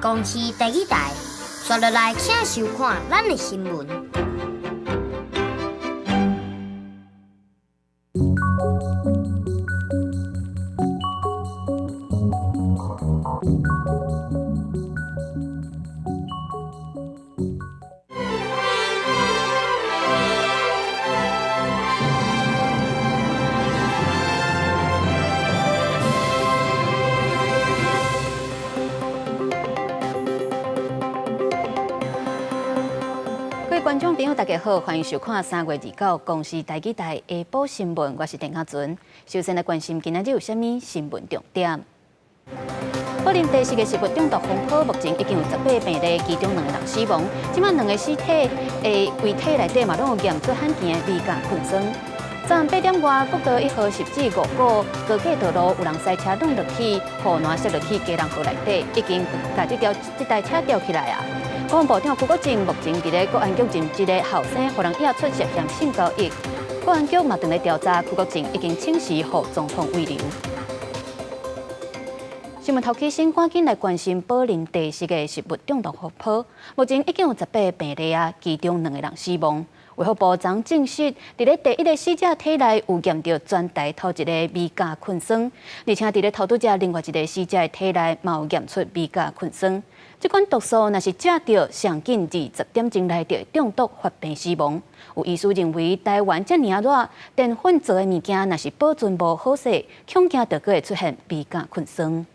公司第几台，刷落来请收看咱的新闻。观众朋友，大家好，欢迎收看3月29公视台记台下晡新闻，我是陈嘉纯。首先来关心今日有啥物新闻重点。柏林地市的食物中毒风波，目前已经有18病例，其中2个人死亡。即摆2个尸体的遗体内底嘛，拢有验出罕见的微甲菌酸。昨8点外，国道1号10至5股高架道路有人塞车弄落去，护栏塞落去家人河内底，已经把这台车吊起来啊！国防部长邱国正目前伫咧国安局认一个后生，互人押出涉嫌性交易。国安局嘛正在调查，邱国正已经请示互总统慰留。新闻头起先赶紧来关心柏林地市的食物中毒风波，目前已经有18病例啊，其中2个人死亡。卫福部长证实，伫咧第1个死者体内有验到全台头一个微甲菌酸，而且伫咧头拄只另外1个死者的体内嘛有验出微甲菌酸。这款毒素若是食到，上紧20点钟内就中毒发病死亡。有医师认为，台湾遮尔热，淀粉做的物件若是保存无好势，恐惊就会出现微甲菌酸。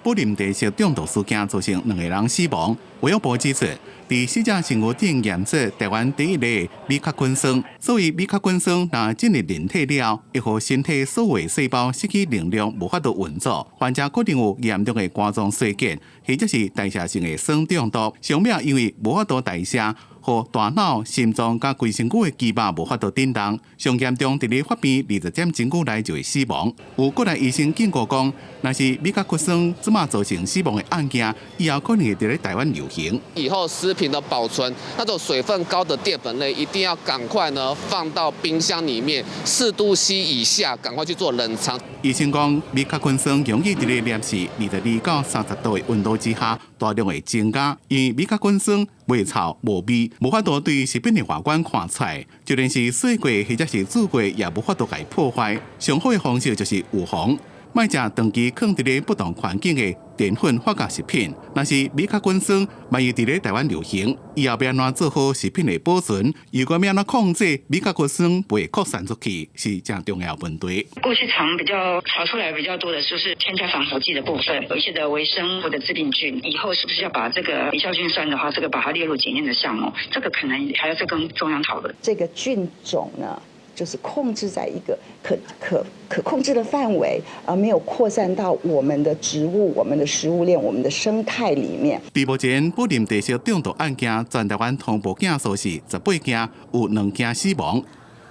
柏林地食中毒事件造成2个人死亡。卫生部指出，伫死者身躯顶验出台湾第1例微甲菌酸。所以微甲菌酸若进入人体了，会互身体所有细胞失去能量，无法度运作。患者可能有严重的肝脏衰竭，或者是代谢性的酸中毒。上面因为无法度代谢，和大脑、心脏甲规身躯的肌肉无法度振动，上严重伫咧发病20点钟久内就会死亡。有国内医生警告讲，若是微甲菌酸即马造成死亡的案件，以后可能会伫咧台湾流行。以后食品的保存，那种水分高的淀粉类，一定要赶快呢放到冰箱里面，4度C 以下，赶快去做冷藏。医生讲，微甲菌酸容易伫咧摄氏22到30度的温度之下大量的增加，因为微甲菌酸袂臭无味。无法度对食品的外观看出来，就连是洗过或者是煮过，也无法度给破坏。上好的方式就是预防，莫食长期放伫咧不同环境的淀粉发酵食品。若是微甲菌酸万一伫咧台湾流行，以后要安怎做好食品的保存？如果要安怎控制微甲菌酸不会扩散出去，是正重要的问题。过去常比较查出来比较多的就是添加防腐剂的部分，有一些的微生或者致病菌，以后是不是要把这个微酵菌酸的话，这个把它列入检验的项目？这个可能还要再跟中央讨论。这个菌种呢，就是控制在一个可控制的范围，而没有扩散到我们的植物、我们的食物链、我们的生态里面。比目前柏林地食中毒案件，全台湾通报件数是18件，有2件死亡。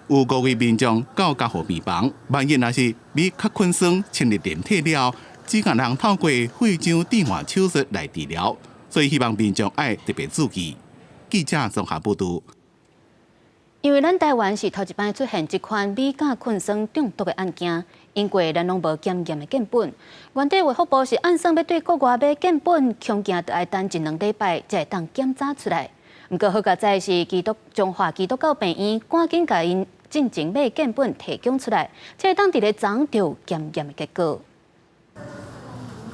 有5位民众到家护病房，万一若是微甲菌酸侵入人体了，只能人透过肺腔置换手术来治疗，所以希望民众爱特别注意。记者综合报道。因为咱台湾是头一摆出现这款微甲菌酸中毒的案件，因为咱拢无检验的样本。原底卫福部是按算要对国外买样本，恐惊就要等1-2礼拜才会当检查出来。不过好佳在是中华基督教病院赶紧甲因进前买样本提供出来，才会当伫咧昨就有检验的结果。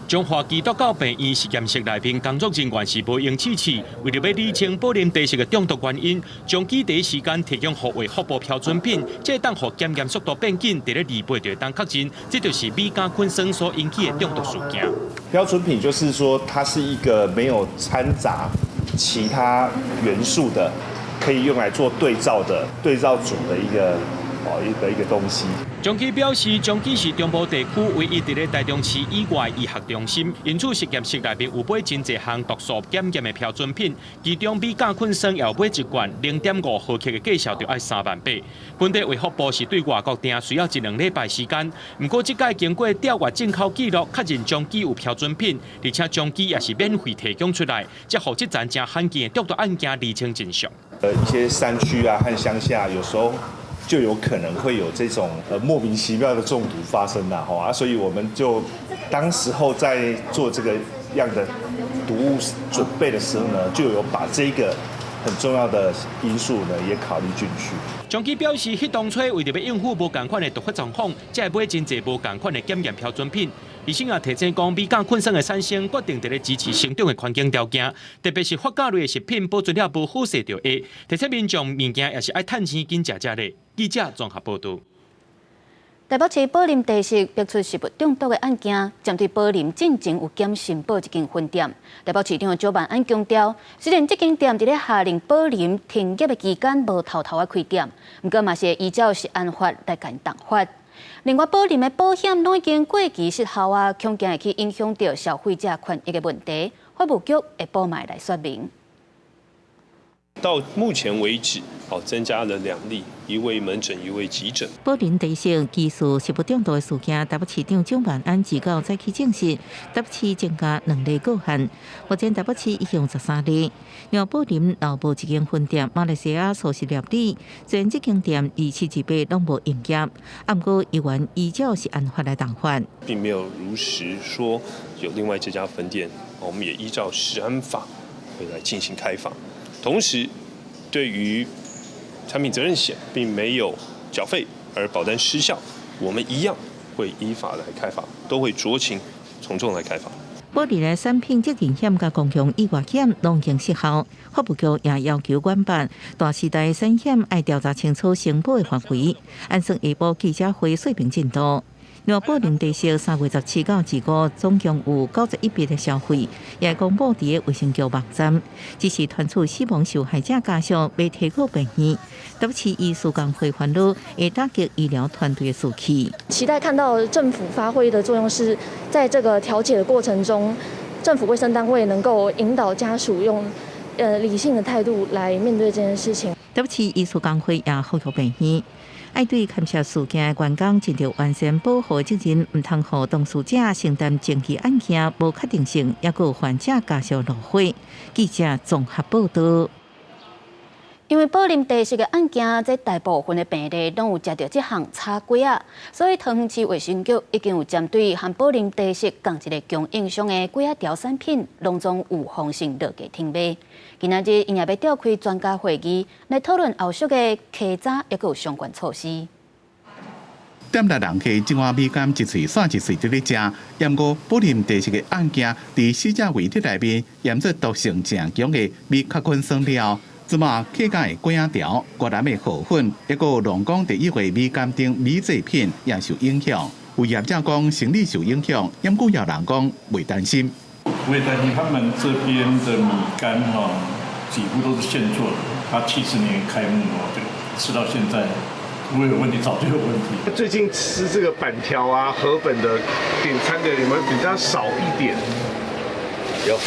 中华基督教病院实验室内面工作人员是无用试试，为了要厘清柏林地食的中毒原因，将其第一时间提供卫福部标准品，这当互检验速度变紧，伫咧2倍就当确认，这就是微甲菌酸所引起的中毒事件。标准品就是说，它是一个没有掺杂其他元素的，可以用来做对照组的一个东西。中基表示，中基是中部地区唯一伫咧台中市以外医学中心，因此实验室内面有买真侪项毒素检验的标准品，其中微甲菌酸也有买一罐0.5毫克的介绍就要3万8。本地卫福部是对外国订需要1-2礼拜时间，不过这届经过调阅进口记录，确认中基有标准品，而且中基也是免费提供出来，才互这件正罕见的中毒案件厘清真相。一些山区啊和乡下，有时候就有可能会有这种莫名其妙的中毒发生所以我们就当时候在做这个样的毒物准备的时候呢，就有把这个很重要的因素呢也考虑进去。长期表示，迄当初为着要应付无共款的毒发状况，才会买真侪无共款的检验标准品。而且也提醒讲，米甲菌酸的产生决定伫咧支持成长的环境条件，特别是发酵类的食品保存了无辐射着会，提醒民众物件也是爱趁钱紧食咧。记者综合报道。台北市宝林地市逼出食物中毒的案件，针对宝林进前有检申报一间分店，台北市长周万安强调，虽然这间店伫咧下令宝林停业的期间无偷偷开店，不过嘛是会依照食安法来甲因动发。另外，宝林的保险拢已经过期失效啊，恐惊会去影响到消费者权益的问题。法务局会补卖来说明。到目前为止，增加了2例，一位门诊，一位急诊。宝林地市疑似食物中毒的事件，台北市长蒋万安指告早起证实，台北市增加2例个案，目前台北市已经13例。另外，宝林老部一间分店，马来西亚素食料理，虽然这间店278拢无营业，不过依然依照食安法来动发，并没有如实说有另外这家分店，我们也依照食安法会来进行开罚。同时，对于产品责任险并没有缴费而保单失效，我们一样会依法来开罚，都会酌情从重来开罚。宝林的产品责任险甲公共意外险拢已经失效，法务局也要求管办大时代产险要调查清楚承保的范围，按算下晡记者会说明进度。另外，宝林地市3月17到25总共有91笔的消费，也公布伫卫生局网站，只是传出死亡受害者家属被提告病院。台北市医师工会烦恼，会打击医疗团队的士气。期待看到政府发挥的作用是，在这个调解的过程中，政府卫生单位能够引导家属用理性的态度来面对这件事情。台北市医师工会也呼吁病院。爱对勘察事件的员工尽到完善保护责任，唔通互当事者承担争议案件无确定性，也有患者家属落火。记者综合报道。因为宝林地市的案件，在大部分的病例拢有食到这项叉龟啊，所以桃园市卫生局已经有针对和宝林地市同一个供应商的龟仔条产品，拢总有风险落价停卖。今仔日因也要召开专家会议来讨论后续的稽查，也有相关措施。店内人客即碗米干一喙刷一喙伫咧食，验过宝林地市的案件，伫死者遗体内面验出毒性正强的米甲菌酸了。芝麻客家的龟仔条、越南的河粉，也有龙岗第一位米干等米制品也受影响。有业者讲生理受影响，也有有人讲未担心。不会担心，他们这边的米干几乎都是现做的。他70年开幕对，吃到现在不会有问题，早就有问题。最近吃这个板条啊、河粉的点餐的，你们比较少一点。有。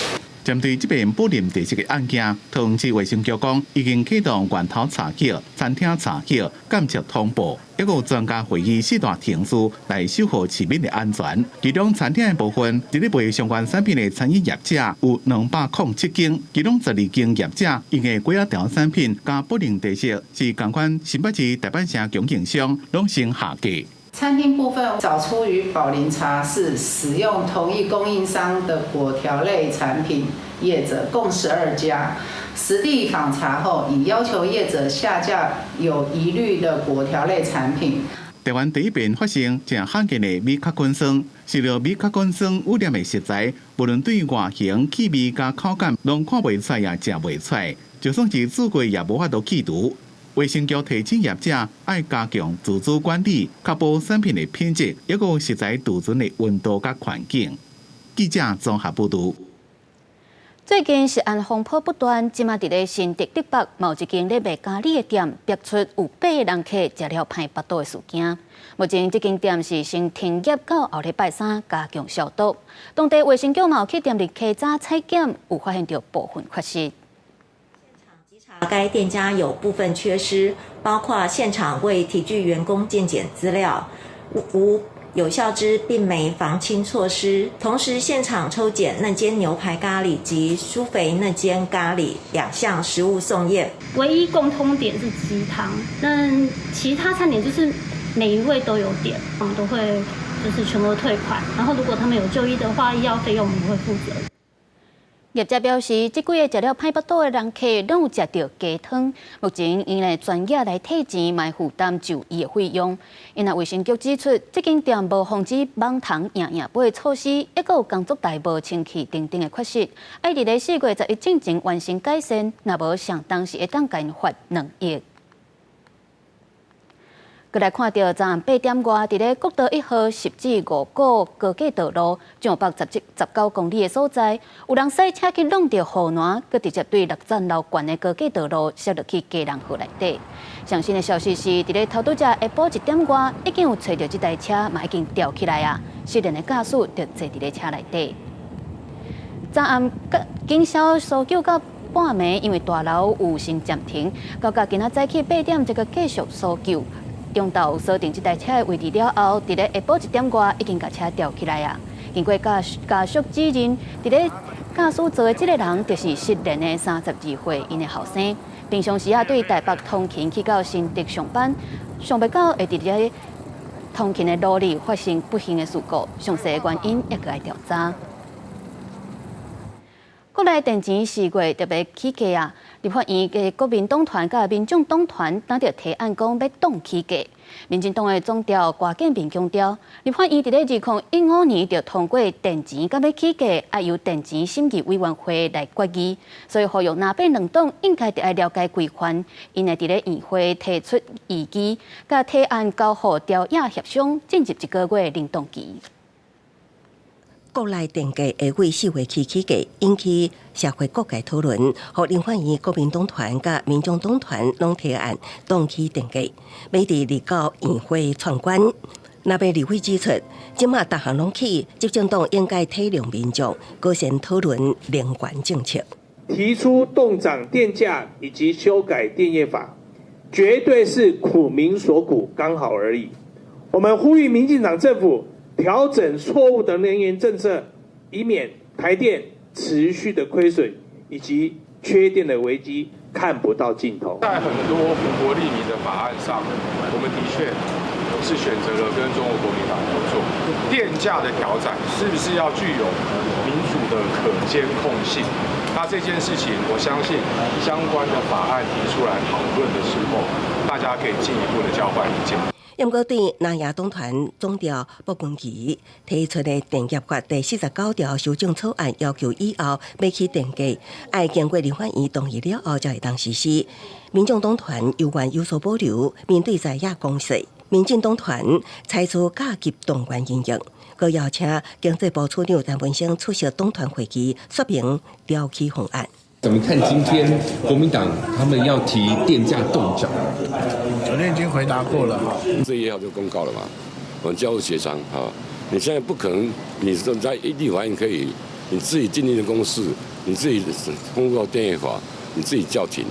针对这边宝林地市的案件，桃园市卫生局讲已经启动源头查核、餐厅查核、监测通报，也有专家会议4大程序来守护市民的安全。其中餐厅的部分，伫咧卖相关产品的餐饮业者有207间，其中12间业者因的龟仔条产品加宝林地市是同款新北市大板城供应商拢先下架。餐厅部分找出与宝林茶室使用同一供应商的果条类产品业者共12家，实地访查后，已要求业者下架有疑虑的果条类产品。台湾第一遍发生正罕见的米甲菌酸，食了米甲菌酸污染的食材，无论对外形、气味加口感，拢看袂出也食袂出，就算是煮过也无法度去除。卫生局提醒业者要加强自主管理，确保产品的品质，也有食材储存的温度甲环境。记者综合报道。最近食安风波不断，即马伫咧新竹竹北某一间咧卖咖喱的店，逼出有8个人客食了歹腹肚的事件。目前这间店是先停业到后礼拜3加强消毒。当地卫生局嘛有去店里稽查采检，有发现到部分缺失。该店家有部分缺失，包括现场未提具员工健检资料，无有效之病媒防清措施。同时，现场抽检嫩煎牛排咖喱及酥肥嫩煎咖喱2项食物送验。唯一共通点是鸡汤，那其他餐点就是每一位都有点，我们都会就是全额退款。然后，如果他们有就医的话，医药费用我们会负责。业者表示，这几个食了歹腹肚的人客，拢有食到鸡汤。目前因来专业来退钱，买负担就医的费用。因卫生局指出，这间店无防止网糖赢杯的措施，抑有工作台无清气等等的缺失，爱伫咧4月11之前完成改善，若无上当时会当甲因罚2亿。过来看到昨暗8点外，伫咧国道1号10至5股高架道路上北19公里的所在，有人驶车去弄到护栏，佮直接对6站楼悬的高架道路摔落去家人户内底。上新的消息是，伫咧头拄只下晡1点外，已经有找到这台车，嘛已经吊起来啊！失联的驾驶就坐伫咧车内底。昨暗警消搜救到半暝，因为大楼有先暂停，到今仔早起8点，这个继续搜救。中昼锁定这台车的位置了后，伫咧下晡1点外已经把车吊起来啊！经过家属指认，伫咧驾驶座的这个人就是失联的32岁因的后生。平常时对台北通勤去到新竹上班，想不到会伫咧通勤的路里发生不幸的事故，详细的原因也搁来调查。国内电钱4月特别起价啊！立法院嘅国民党团甲民众党团打着提案讲要冻起价，民进党的总调郭建民强调，立法院伫咧2015年就通过电钱甲要起价，要由电钱审议委员会来决议，所以呼吁南北两党应该要了解规范，因会伫咧议会提出异议，甲提案交予调野协商，进入1个月冷冻期。国内电价下月4月起价，引起社会各界讨论。和立法院国民党团甲民众党团拢提案冻起电价，要伫立到议会闯关。那边立委指出，即马各项拢起，执政党应该体谅民众，搁先讨论能源政策。提出冻涨电价以及修改电业法，绝对是苦民所苦，刚好而已。我们呼吁民进党政府调整错误的能源政策，以免台电持续的亏损以及缺电的危机看不到尽头。在很多福国利民的法案上，我们的确是选择了跟中国国民党合作。电价的调整是不是要具有民主的可监控性？那这件事情，我相信相关的法案提出来讨论的时候，大家可以进一步的交换意见。不过，对南亚党团总调卜君奇提出的电业法第49条修正草案，要求以后要起电价，要经过立法院同意了后才会当实施。民众党团有关有所保留，面对在野攻势，民进党团采取加急动员应用，佮邀请经济部处长陈文生出席党团会议，说明调起方案。怎么看今天国民党他们要提电价冻涨？昨天已经回答过了，这1号就公告了嘛，我们交互协商啊。你现在不可能，你说在立法院可以，你自己订定的公式，你自己通过电业法，你自己叫停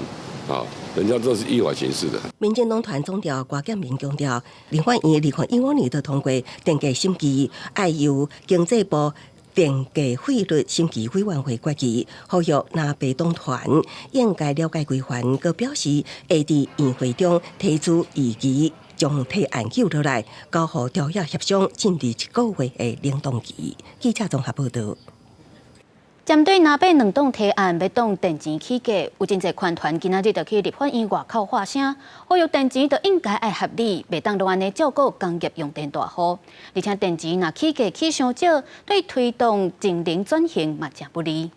啊，人家都是依法行事的。民进党团总调郭建民强调，立法院2015年就通过电价审议，要由经济部电价费率审议委员会决议，呼吁南北党团应该了解规范，佮表示会伫议会中提出异议，将提案揪落来，交予调野协商，进入1个月的冷冻期。记者综合报道。针对南北两党提案要冻电钱起价，有真侪款团今仔日就去立法院外口发声，呼吁电钱就应该爱合理，袂当都安尼照顾工业用电大户。而且电钱若起价起伤少，对推动净零转型嘛真不利。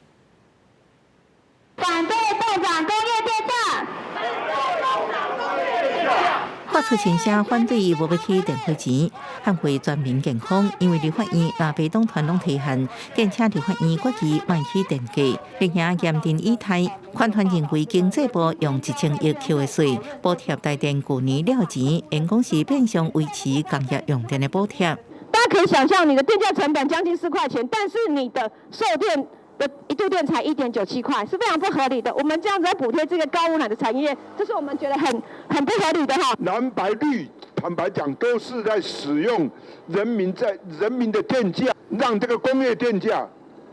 反对冻涨工业电价。发出声声反对无要起电费钱，捍卫全民健康。因为立法院南北党团拢提案，建请立法院决议卖起电价，并且严定以态。款团认为经济部用1000亿扣的税补贴台电去年了钱，因公是变相维持工业用电的补贴。大家可以想象，你的电价成本将近4块钱，但是你的售电的一度电才1.97块，是非常不合理的。我们这样子在补贴这个高污染的产业，这是我们觉得很不合理的哈。蓝白绿，坦白讲，都是在使用人民的电价，让这个工业电价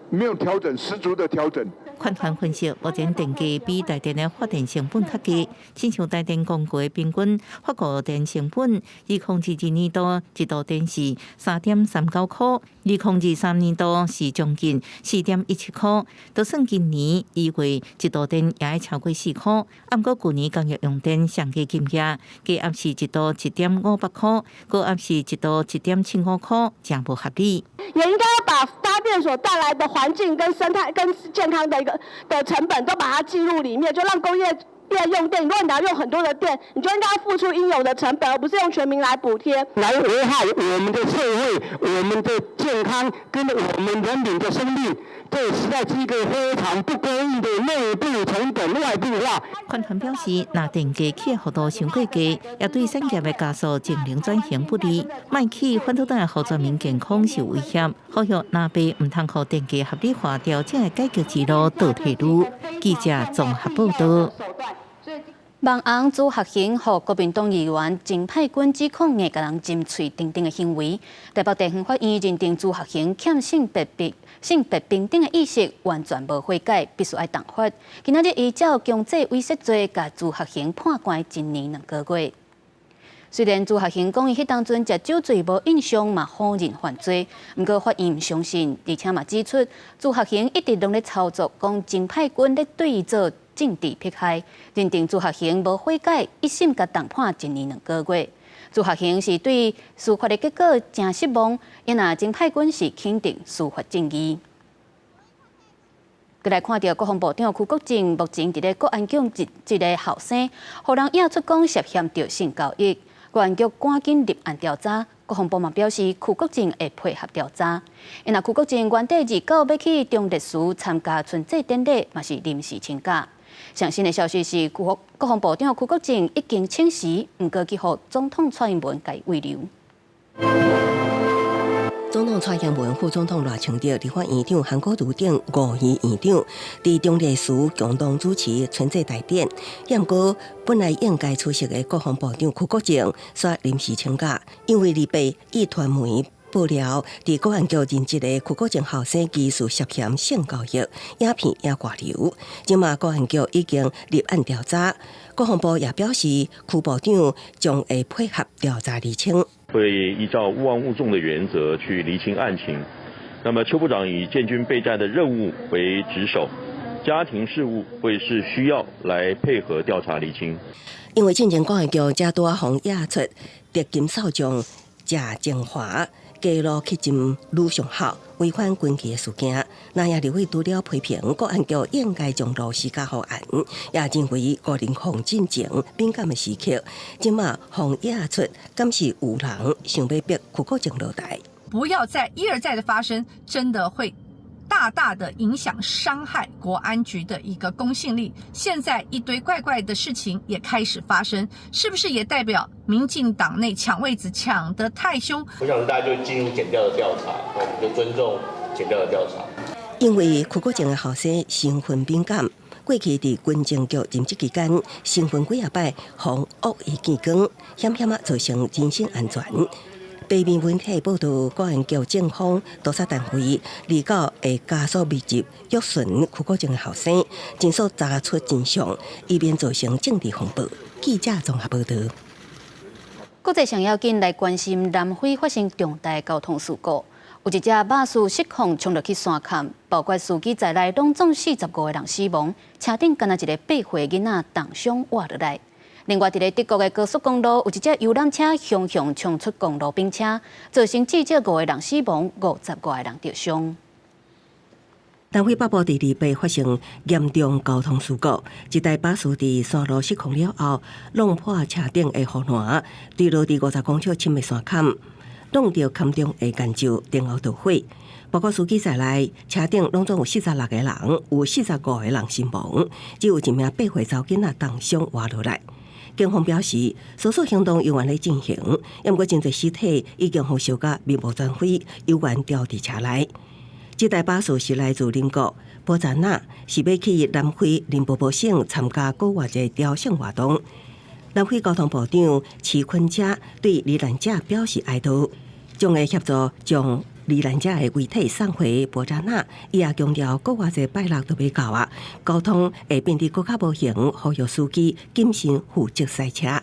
没有调整，十足的调整。款团分析，目前电价比台电的发电成本较低，亲像台电公告的平均发购电成本，2022年度一度电是3.39块，2023年度是将近4.17块，就算今年1月一度电也会超过4块。不过去年工业用电上计金额，加压是一度1.58块，高压是一度1.75块，真不合理。也应该要把发电所带来的环境跟生态跟健康的成本都把它记录里面，就让工业用电，如果你要用很多的电，你就应该要付出应有的成本，而不是用全民来补贴，来危害我们的社会、我们的健康跟我们人民的生命。这实在是一个非常不公义的内部成本外部化。款团表示，若电价起幅度伤过低，也对产业的加速净零转型不利，卖起反倒等后全民健康是威胁。呼吁若被唔通靠电价合理化调整的解决之路倒退路。记者综合报道。网红朱学恒和国民党议员郑派军指控硬甲人针喙等等的行为，台北地方法院认定朱学恒欠性别平等的意识，完全无悔改，必须要重罚。今仔日依照强制威胁罪，甲朱学恒判关1年2个月。虽然朱学恒讲伊迄当阵食酒醉无印象，嘛否认犯罪，不过法院唔相信，而且嘛指出朱学恒一直拢咧操作，讲郑派军咧对伊做政治迫害，认定朱学恒无悔改，一审甲重判1年2个月。朱学恒是对司法的结果真失望，因为郑派军是肯定司法正义。再来看到国防部长邱国正目前伫咧国安局一个后生，互人引出讲涉嫌着性交易，国安局赶紧立案调查。国防部嘛表示，邱国正会配合调查。因为邱国正原底29要去中烈祠参加春节典礼，嘛是临时请假。上新的消息是，国防部长邱国正已经请辞，不过去予总统蔡英文给慰留。总统蔡英文、副总统赖清德、立法院长韩国瑜等5位院长，伫中烈祠共同主持春节大典。不过，本来应该出席的国防部长邱国正却临时请假，因为礼拜一传媒爆料，伫国安局认知的邱国正后生疑似涉嫌性交易，影片也外流。今嘛国安局已经立案调查，国防部也表示，邱部长将会配合调查厘清。会依照勿忘勿重的原则去厘清案情。那么邱部长以建军备战的任务为职守，家庭事务会视需要来配合调查厘清。因为进前国安局正大方压出特金少将谢振华加入去进女上校违反军纪的事件，那也立委除了批评国安局应该将罗施加好案，也认为个人防进前敏感的时刻，即马防压出敢是有人想要逼邱国正落台。不要再一而再的发生，真的会大大的影响伤害国安局的一个公信力。现在一堆怪怪的事情也开始发生，是不是也代表民进党内抢位子抢得太凶？我想大家就进入检调的调查，我们就尊重检调的调查。因为邱国正的后生身份敏感，过去伫军情局任职期间，身份几摆防恶意见光，险险造成人身安全。北面媒体报道，国安局警方督察单位29会加速密集约询邱国正的后生，尽速查出真相，以免造成政治风暴。记者综合报道。国际上要紧来关心南非发生重大交通事故，有一架巴士失控冲落去山坎，包括司机在内，拢总45个人死亡，车顶敢若一个8岁囡仔重伤活落来。另外，伫咧德国的高速公路，有一只游览车向冲出公路并车，造成至少5个人死亡，55个人受伤。南非北部第2摆发生严重交通事故，一台巴士伫山路失控了后，弄破车顶的护栏，坠落伫50公尺深的山坎，弄到坎中的岩石，然后导火。包括司机在内，车顶拢总有46个人，有45个人死亡，只有一名8岁查囡仔重伤活落来。警方表示，搜索行动仍然在进行，不过真侪尸体已经互烧甲面目全非，有缘掉伫车内。这台巴士是来自邻国波扎那，是要去南非林波波省参加国外的雕像活动。南非交通部长齐坤嘉对罹难者表示哀悼，将会协助将罹难者的遗体送回博扎纳，伊也强调，国外侪拜六都要到啊，交通会变得更加无形，呼吁司机谨慎负责赛车。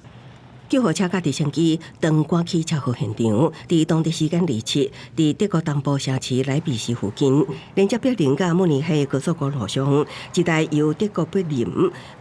救护车甲直升机当赶去车祸现场，伫当地时间27，伫德国东部城市莱比锡附近，连接柏林甲慕尼黑高速公路上，一台由德国柏林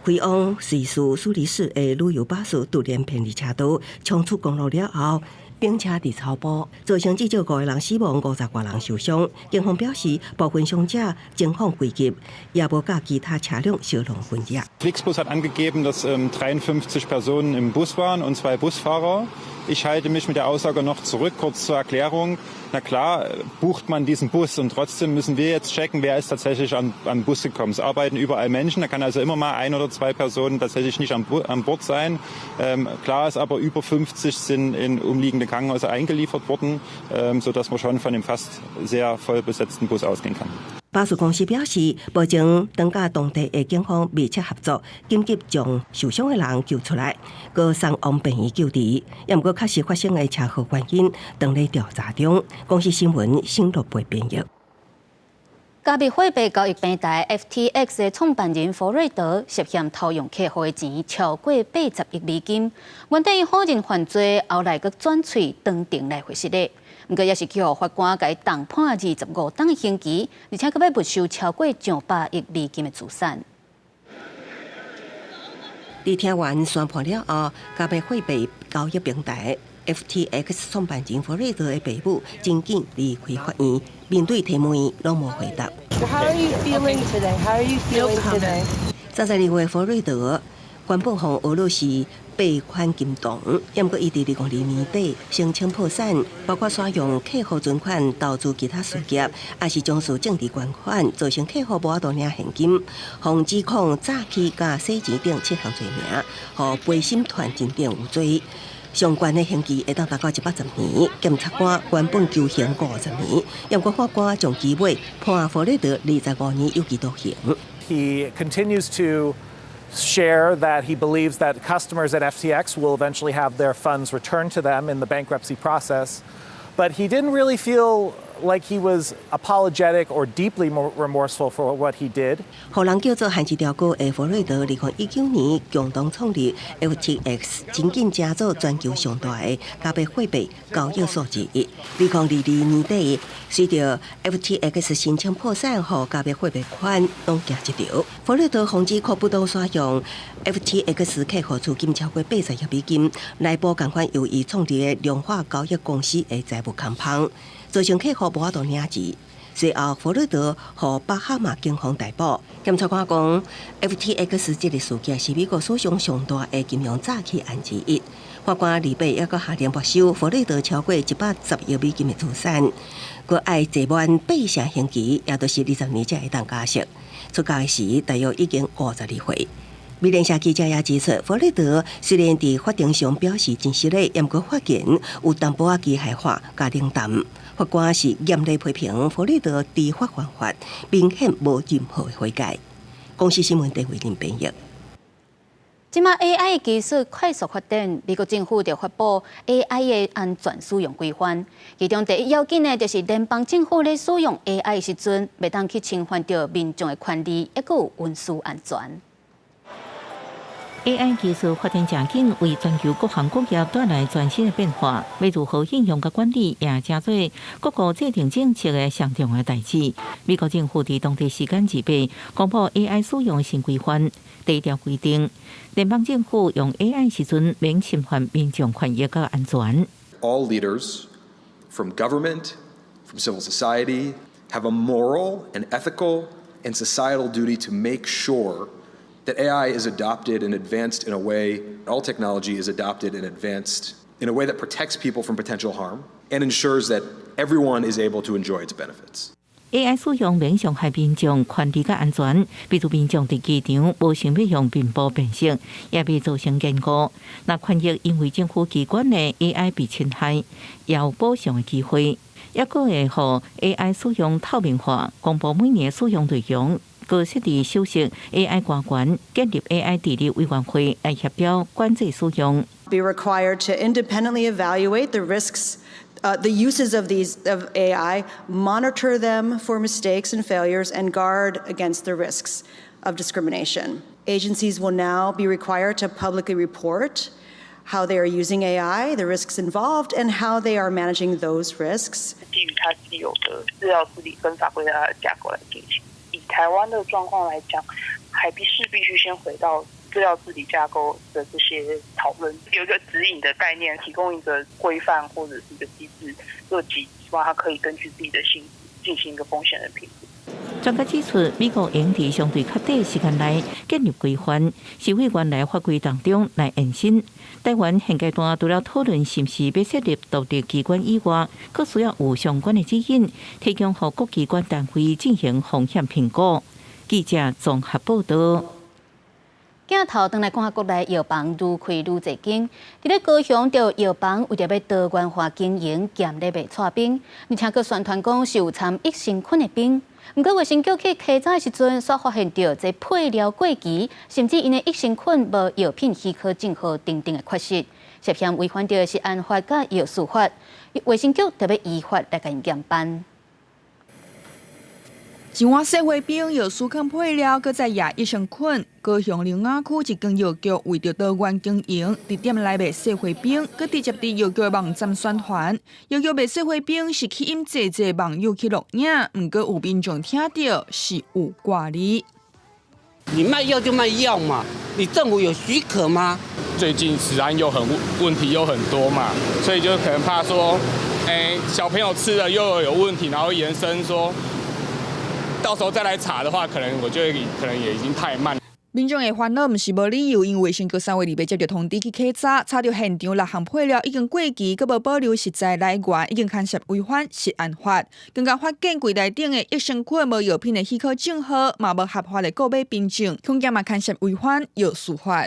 开往瑞士苏黎世的旅游巴士突然偏离车道，冲出公路了后，并且伫超坡，造成至少5个人死亡，50多人受伤。警方表示，部分伤者情况危急，也无甲其他车辆相同分野。Flixbus hat angegeben, dass 53 Personen im Bus waren und 2 Busfahrer. Ich halte mich mit der Aussage noch zurück, kurz zur Erklärung. Na klar, bucht man diesen Bus und trotzdem müssen wir jetzt checken, wer ist tatsächlich an Bus gekommen. Es arbeiten überall Menschen, da kann also immer mal 1 oder 2 Personen tatsächlich nicht an Bord sein. Klar ist aber, über 50 sind in umliegende Krankenhäuser eingeliefert worden, sodass man schon von dem fast sehr voll besetzten Bus ausgehen kann. 巴士公司表示，目前当甲当地的警方密切合作，紧急将受伤的人救出来，佮送往病院救治。也毋过，确实发生的车祸原因当咧调查中。公司新闻新录播编译。加密货币交易平台 FTX 的创办人弗瑞德涉嫌偷用客户的钱超过80亿美金，原底否认犯罪，后来佮转嘴当庭来回实的。不过也是去互法官甲伊重判25档刑期，而且佮要没收超过200亿美金的资产。伫听完宣判了后，加密货币交易平台 FTX 创办人弗瑞德的父母真紧离开法院，面对提问拢无回答。32岁弗瑞德原本向俄罗斯贷款金动，也毋过伊伫2020年底申请破产，包括使用客户存款投资其他事业，也是从事政治捐款，造成客户无法度领现金，防指控诈欺甲洗钱等7项罪名，和陪审团认定有罪。相关的刑期会当达到110年，检察官原本求刑50年，也毋过法官将期尾判弗瑞德25年有期徒刑。He continues to share that he believes that customers at FTX will eventually have their funds returned to them in the bankruptcy process, but he didn't really feel like he was apologetic or deeply remorseful for what he did. 互人叫做汉字条歌的弗瑞德，2019年共同创立 FTX， 真紧加做全球上大的加密货币交易所之一。2022年底，随着 FTX 申请破产后，加密货币款拢行一条。弗瑞德防止可不当使用 FTX 客户资金超过80亿美金，来补同款由伊创立的量化交易公司的债务空棚。造成客户无法度领钱，随后弗瑞德和巴哈马警方逮捕。检察官讲 ，FTX 这个事件是美国史上上大的金融诈欺案之一。法官2月也阁下令没收弗瑞德超过110亿美金的资产，佮爱坐满8项刑期，也就是20年才会当假释。出监时大约已经52岁。美联社记者也指出，弗瑞德虽然伫法庭上表示真实的，也毋过发言有淡薄仔机械化、加冷淡。法官是严厉批评弗瑞德知法犯法，明显无任何的悔改。公司新闻陈慧玲编译。即马 AI 技术快速发展，美国政府就发布 AI 的安全使用规范。其中第一要紧的，就是联邦政府咧使用 AI 时阵，袂当去侵犯到民众的权利，抑有运输安全。AI 技术发展正紧，为全球各行各业带来全新的变化。要如何应用甲管理，也真做各国制定政策的上重要代志。美国政府伫当地时间2月公布 AI 使用新规范。第一条规定，联邦政府用 AI 时阵免侵犯民众权益甲安全。All leaders, from government, from civil society, have a moral and ethical and societal duty to make sure that AI is adopted and advanced in a way, all technology is adopted and advanced in a way that protects people from potential harm and ensures that everyone is able to enjoy its benefits. AI 使用免伤害民众权利甲安全，比如民众伫机场无想要用面部辨识，也被造成延误。那权益因为政府机关的 AI 被侵害，也有补偿的机会。也佫会互 AI 使用透明化，公布每年使用内容。各设立首席 AI 官员，建立 AI 治理委员会来协调管制使用。Be required to independently evaluate the risks the uses of AI, monitor them for mistakes and failures, and guard against the risks of discrimination. Agencies will now be required to publicly report how they are using AI, the risks involved, and how they are managing those risks. 基于它既有的资料治理跟法规的架构来进行。以台湾的状况来讲，还必须先回到资料治理架构的这些讨论，有一个指引的概念，提供一个规范或者是一个机制，希望它可以根据自己的性质进行一个风险的评估。专家指出，美国应在相对较短时间内建立规范，是为原来法规当中来延伸。台湾现阶段除了讨论是不是要设立独立机关以外，更需要有相关的指引，提供给各机关单位进行风险评估。记者综合报道。镜头转来看下国内药房愈开愈侪间，伫咧高雄着药房为着要多元化经营，兼咧卖带冰，而且佫宣传讲是有掺益生菌的冰。不过卫生局去稽查的时阵，所发现到这配料过期，甚至因的益生菌无药品许可证号等等的缺失，涉嫌违反到食安法甲药事法，卫生局特别依法来甲因严办。一碗细花冰药事坑配料，搁再亚益生菌。高雄龙雅区一间药局为着多元经营，伫店内卖细花冰，搁直接伫药局网站宣传。药局卖细花冰是吸引侪网友去录影，毋过有民众听到是有挂哩。你卖药就卖药嘛，你政府有许可吗？最近食安问题又很多嘛，所以就可能怕说，小朋友吃了又有问题，然后延伸说。到时候再来查的话，可能也已经太慢。民众的烦恼毋是无理由，因为卫生局3月2日接到通知去稽查，查到现场6项配料已经过期，佮无保留实在来源，已经牵涉违反食安法。更加发现柜内顶的益生菌无药品的许可证号，嘛无合法的购买凭证，恐惊嘛牵涉违反药事法。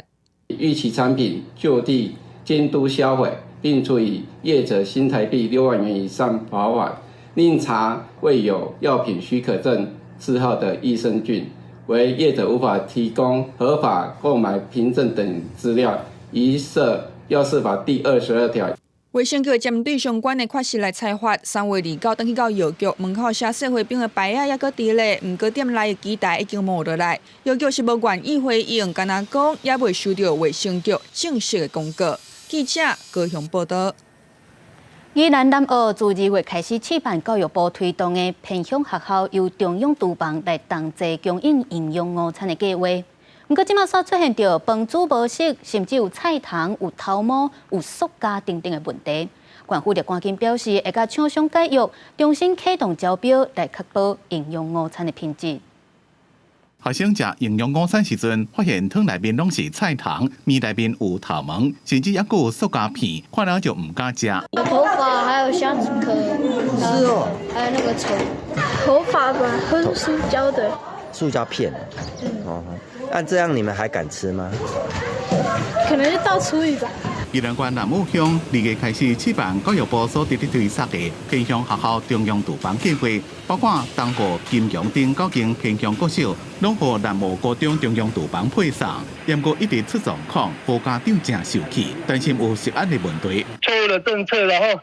逾期产品就地监督销毁，并处以业者新台币6万元以上罚款，另查未有药品许可证字号的益生菌，为业者无法提供合法购买凭证等资料，依涉药事法第22条。卫生局针对相关的缺失来采罚，3月29登去到药局门口写细花冰的牌仔，还搁伫咧，毋过店内的机台已经无落来。药局是无愿意回应，敢若讲也未收到卫生局正式的公告。记者高雄报道。宜兰南澳自2月开始试办教育部推动的偏乡学校由中央厨房来同齐供应营养午餐的计划。不过，即马所出现着饭煮无熟，甚至有菜汤、有头毛、有塑胶等等的问题。县府就赶紧表示，会甲厂商解约，重新启动招标，来确保营养午餐的品质。学生食营养午餐时阵，发现汤内面拢是菜汤，面内面有头毛，甚至还有塑胶片，看了就唔敢食。头发还有虾子壳，是哦，还有那个虫。头发吧，很塑胶的。塑胶片。哦，按这样你们还敢吃吗？可能是倒处理吧。宜兰县南澳乡2月开始试办教育部所直接推出的偏乡学校中央厨房计划，包括东湖、金阳等9间偏乡国小，拢和南澳高中中央厨房配上。不过一直出状况，和家长正受气，担心有食安的问题。错误的政策，然后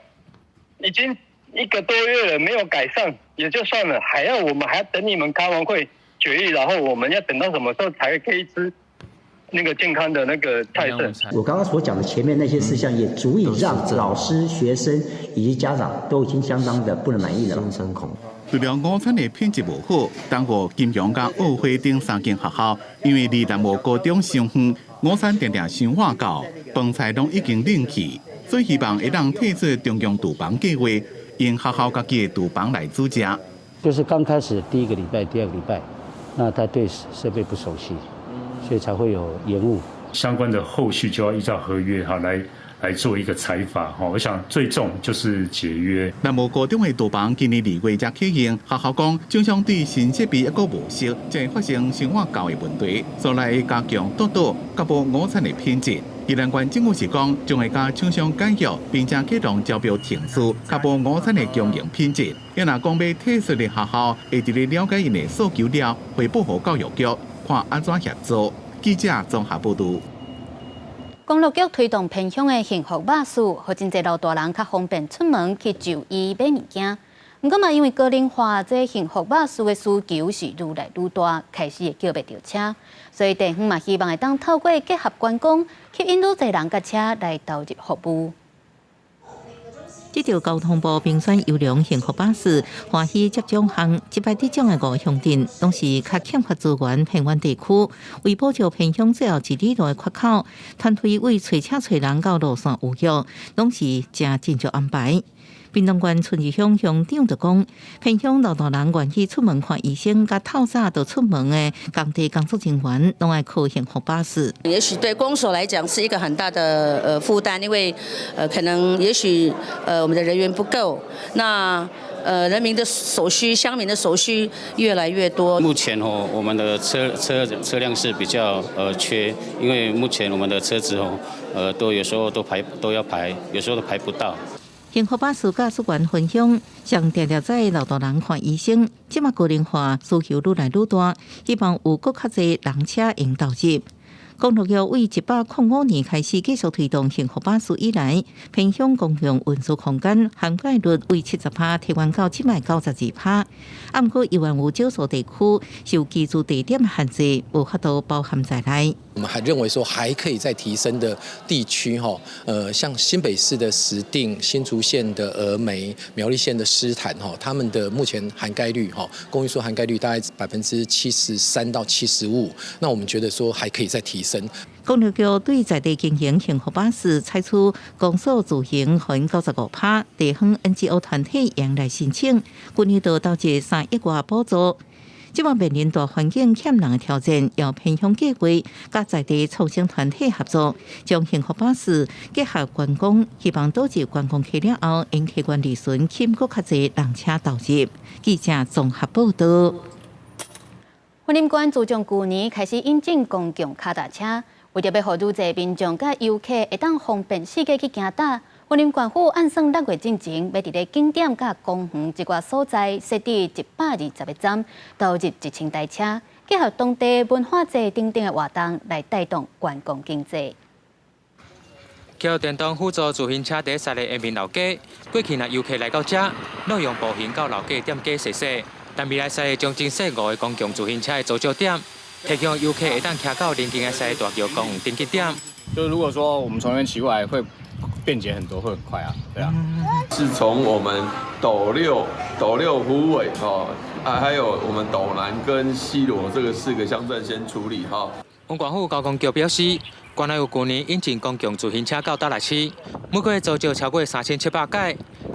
已经1个多月了，没有改善也就算了，我们还要等你们开完会决议，然后我们要等到什么时候才可以吃？那个健康的那个菜色，我刚刚所讲的前面那些事项，也足以让老师、学生以及家长都已经相当的不能满意了。除了午餐的品质无好，东湖、金阳甲澳花等3间学校，因为离南澳高中相远，午餐常常伤晚到，饭菜拢已经冷去，所以希望会当退出中央厨房计划，用学校家己的厨房来煮食。就是刚开始第1个礼拜、第2个礼拜，那他对设备不熟悉。所以才会有延误，相关的后续就要依照合约来做一个采罚。我想最重就是解约。南澳高中的厨房今年2月才启用，学校讲厂商对新设备一个无熟，才会发生生活教的问题，所以来加强督导，确保午餐的品质。宜兰县政府是讲，将会甲厂商解约，并且启动招标程序，确保午餐的经营品质。若讲要退出的学校，会直接了解因的诉求了，汇报给教育局。看安怎协助？记者综合报道。公路局推动偏乡的幸福巴士，互真侪老大人较方便出门去就医买物件。不过嘛，因为高龄化，这幸福巴士的需求是愈来愈大，开始会叫不到车，所以地方嘛希望会当透过结合观光，吸引愈侪人甲车来投入服务。这条交通部评选优良幸福巴士，欢喜接种项击败地种的5乡镇，拢是较欠缺资源偏远地区。为保障偏乡最后一里路的缺口，团队为找车找人到路线有约，拢是正尽职安排。屏东县春日乡乡长就讲，偏乡老大人愿意出门看医生，甲透早就出门的工地工作人员，拢爱靠幸福巴士。也许对公所来讲是一个很大的负担，因为可能也许我们的人员不够，那人民的所需、乡民的所需越来越多。目前我们的车辆是比较缺，因为目前我们的车子都有时候都要排，有时候都排不到。幸福巴士驾驶员分享，上常常载老大人看医生，即马高龄化需求愈来愈大，希望有更较侪人车应投入。公路局为105年开始继续推动幸福巴士以来，偏乡公共运输空间涵盖率为70%，提高到792%。不过，依然有少数地区受居住地点限制，无法度包含在内。我们还认为说还可以再提升的地区像新北市的石碇、新竹县的峨眉、苗栗县的狮潭他们的目前涵盖率公寓数涵盖率大概73%到75%，那我们觉得说还可以再提升。公路局对在地经营幸福巴士采取公所自行分95%，地方 NGO 团体迎来申请，今年度到至3亿外补助。即马面临大环境欠人的挑战，要偏乡计划甲在地创新团体合作，将幸福巴士结合观光，希望导致观光客了后，因客观利润吸引更较侪人车投入。记者综合报道。云林县自从去年开始引进公共脚踏车，为着要让愈侪民众甲游客会当方便四界去行踏，云林县府按算6月进前，要伫咧景点甲公园一寡所在设置120个站，投入1000台车，结合当地文化节等等的活动来带动观光经济。叫电动辅助自行车第一赛的下面老街，过去若游客来到这，拢用步行到老街点街踅踅。但未来赛将真细5个公共自行车的着点，提供游客会当骑到邻近的赛大桥公园登记点。就如果说我们从那边骑过来，会便捷很多，会很快啊，对啊。是从我们斗六虎尾还有我们斗南跟西螺这个4个乡镇先处理文管府交通局表示，原来有去年引进公共自行车到达市，每个月造就超过3700架，